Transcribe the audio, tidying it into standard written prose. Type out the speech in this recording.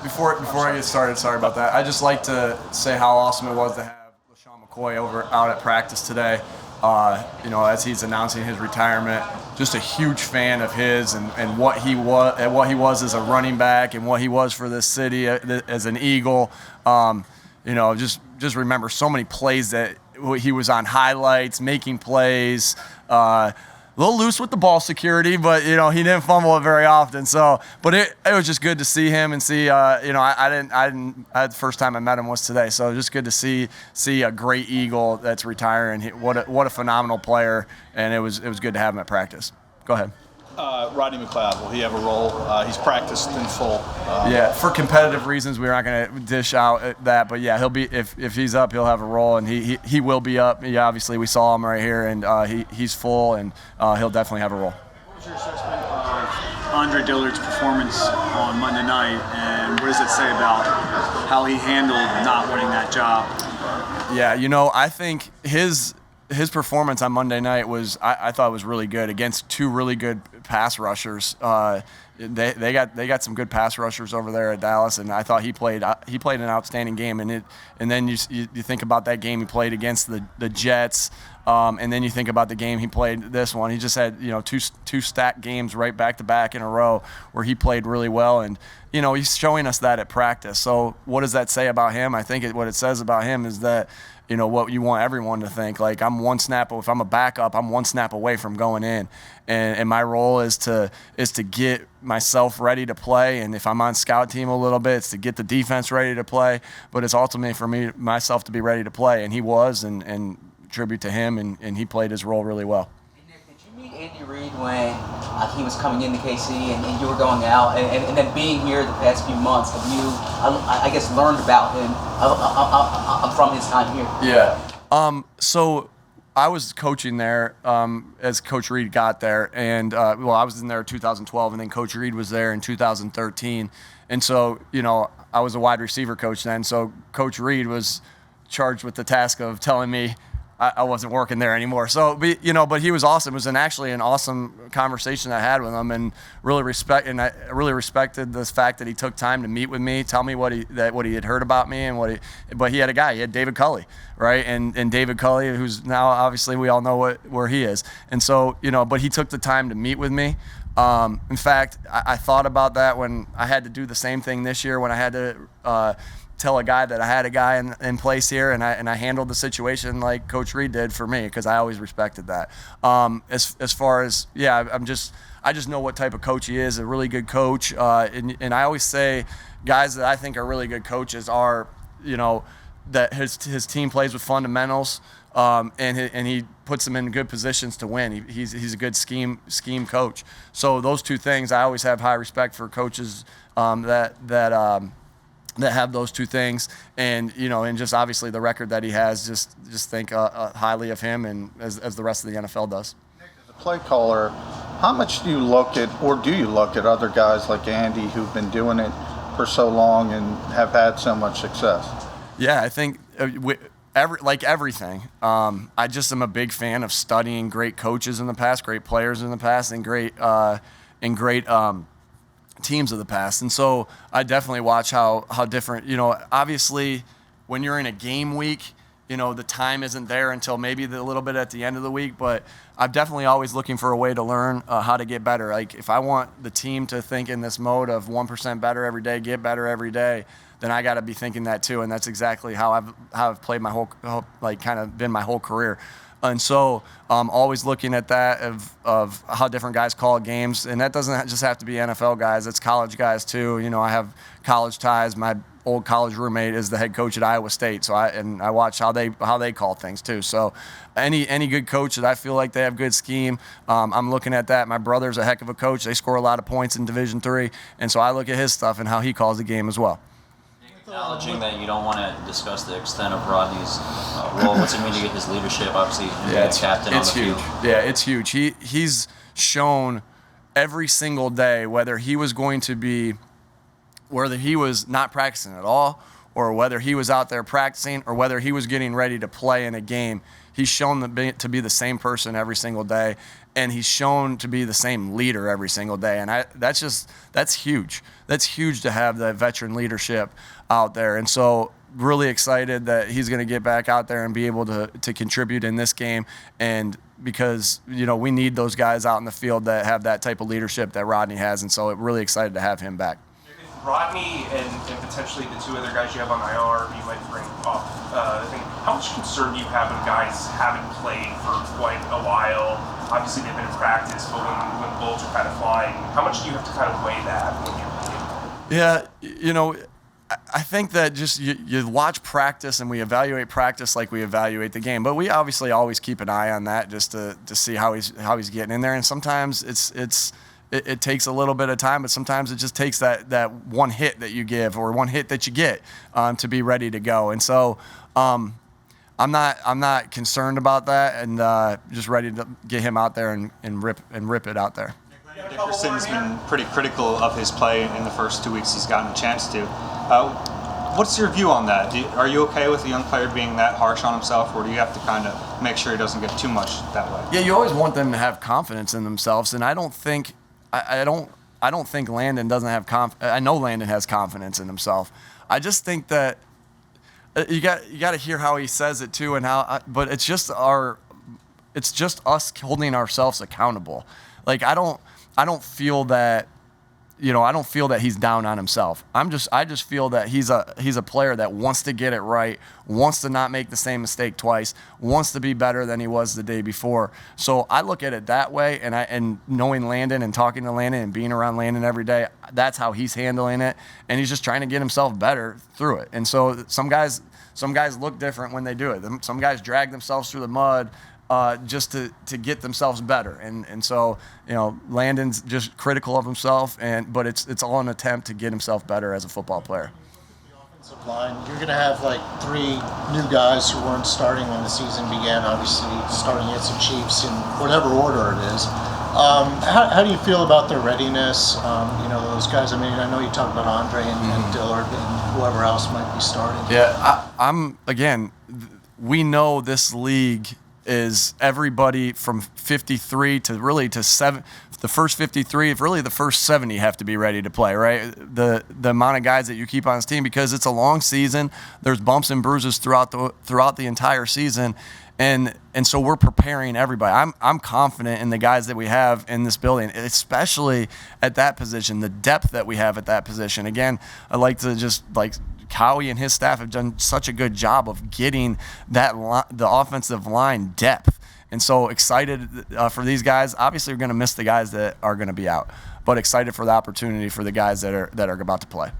before I get started, sorry about that. I just like to say how awesome it was to have LeSean McCoy out at practice today. As he's announcing his retirement, just a huge fan of his and what he was as a running back and what he was for this city as an Eagle. Just remember so many plays that he was on highlights, making plays. A little loose with the ball security, but he didn't fumble it very often. So, but it was just good to see him and see. The first time I met him was today, so just good to see a great Eagle that's retiring. What a phenomenal player, and it was good to have him at practice. Go ahead. Rodney McLeod, will he have a role? He's practiced in full. For competitive reasons, we're not going to dish out that, but yeah, he'll be if he's up, he'll have a role, and he will be up. Yeah, obviously we saw him right here, and he's full, and he'll definitely have a role. What was your assessment of Andre Dillard's performance on Monday night, and what does it say about how he handled not winning that job? Yeah, I think his performance on Monday night was I thought was really good against two really good pass rushers. They got some good pass rushers over there at Dallas, and I thought he played an outstanding game. And then you think about that game he played against the Jets, and then you think about the game he played this one. He just had two stacked games right back to back in a row where he played really well, and he's showing us that at practice. So what does that say about him? I think what it says about him is that what you want everyone to think. Like, if I'm a backup, I'm one snap away from going in. And my role is to get myself ready to play. And if I'm on scout team a little bit, it's to get the defense ready to play. But it's ultimately for myself to be ready to play. And he was, and tribute to him, and he played his role really well. Nick, did you meet Andy Reid when he was coming into KC and you were going out? And then being here the past few months, have you, I guess, learned about him from his time here? Yeah. So I was coaching there as Coach Reid got there, and I was in there in 2012, and then Coach Reid was there in 2013, and so I was a wide receiver coach then. So Coach Reid was charged with the task of telling me I wasn't working there anymore. So, but he was awesome. It was actually an awesome conversation I had with him, and I really respected the fact that he took time to meet with me, tell me what he had heard about me, and but he had a guy. He had David Culley, right? And David Culley, who's now obviously we all know where he is. And so, but he took the time to meet with me. In fact, I thought about that when I had to do the same thing this year when I had to tell a guy that I had a guy in place here, and I handled the situation like Coach Reid did for me, because I always respected that. As far as I just know what type of coach he is, a really good coach, and I always say guys that I think are really good coaches are that his team plays with fundamentals, and he puts them in good positions to win. He's a good scheme coach. So those two things, I always have high respect for coaches that have those two things, and and just obviously the record that he has, just think highly of him, and as the rest of the NFL does. Nick, as a play caller, how much do you look at other guys like Andy who've been doing it for so long and have had so much success? Yeah, I think everything. I just am a big fan of studying great coaches in the past, great players in the past, and great teams of the past. And so I definitely watch how different, obviously when you're in a game week, the time isn't there until maybe a little bit at the end of the week, but I'm definitely always looking for a way to learn how to get better. Like, if I want the team to think in this mode of 1% better every day, get better every day, then I got to be thinking that too. And that's exactly how I've played my whole been my whole career. And so always looking at that of how different guys call games. And that doesn't just have to be NFL guys. It's college guys too. I have college ties. My old college roommate is the head coach at Iowa State. So I watch how they call things too. So any good coach that I feel like they have good scheme, I'm looking at that. My brother's a heck of a coach. They score a lot of points in Division III. And so I look at his stuff and how he calls the game as well. Acknowledging that you don't want to discuss the extent of Rodney's role, what's it mean to get his leadership? Obviously, being a captain on the field. Yeah, it's huge. He's shown every single day whether he was not practicing at all, or whether he was out there practicing, or whether he was getting ready to play in a game. he's shown to be the same person every single day, and he's shown to be the same leader every single day. And that's huge. That's huge to have that veteran leadership out there. And so really excited that he's going to get back out there and be able to contribute in this game. And because, we need those guys out in the field that have that type of leadership that Rodney has. And so really excited to have him back. Rodney and potentially the two other guys you have on IR you might bring up, how much concern do you have when guys haven't played for quite a while? Obviously they've been in practice, but when bullets are kind of flying, how much do you have to kind of weigh that when you're Yeah, I think that just you watch practice and we evaluate practice like we evaluate the game, but we obviously always keep an eye on that just to see how he's getting in there. And sometimes it takes a little bit of time, but sometimes it just takes that one hit that you give or one hit that you get to be ready to go. And so I'm not concerned about that, and just ready to get him out there and rip it out there. Dickerson's been pretty critical of his play in the first 2 weeks he's gotten a chance to. What's your view on that? Are you okay with a young player being that harsh on himself, or do you have to kind of make sure he doesn't get too much that way? Yeah, you always want them to have confidence in themselves, and I don't think Landon doesn't have I know Landon has confidence in himself. I just think that you got to hear how he says it too, and but it's just us holding ourselves accountable. Like I don't feel that. I don't feel that he's down on himself. I just feel that he's a player that wants to get it right, wants to not make the same mistake twice, wants to be better than he was the day before. So I look at it that way, and knowing Landon and talking to Landon and being around Landon every day, that's how he's handling it, and he's just trying to get himself better through it. And so some guys look different when they do it. Some guys drag themselves through the mud just to get themselves better, and so Landon's just critical of himself, but it's all an attempt to get himself better as a football player. Offensive line, you're going to have like 3 new guys who weren't starting when the season began. Obviously, starting against the Chiefs in whatever order it is. How do you feel about their readiness? Those guys. I mean, I know you talked about Andre and Dillard and whoever else might be starting. Yeah, we know this league is everybody from 53 to 7. The first 53, really the first 70 have to be ready to play, right? The amount of guys that you keep on this team, because it's a long season. There's bumps and bruises throughout the entire season, and so we're preparing everybody. I'm confident in the guys that we have in this building, especially at that position, the depth that we have at that position. Again, I like to just Cowie and his staff have done such a good job of getting the offensive line depth. And so excited for these guys. Obviously, we're going to miss the guys that are going to be out, but excited for the opportunity for the guys that are about to play.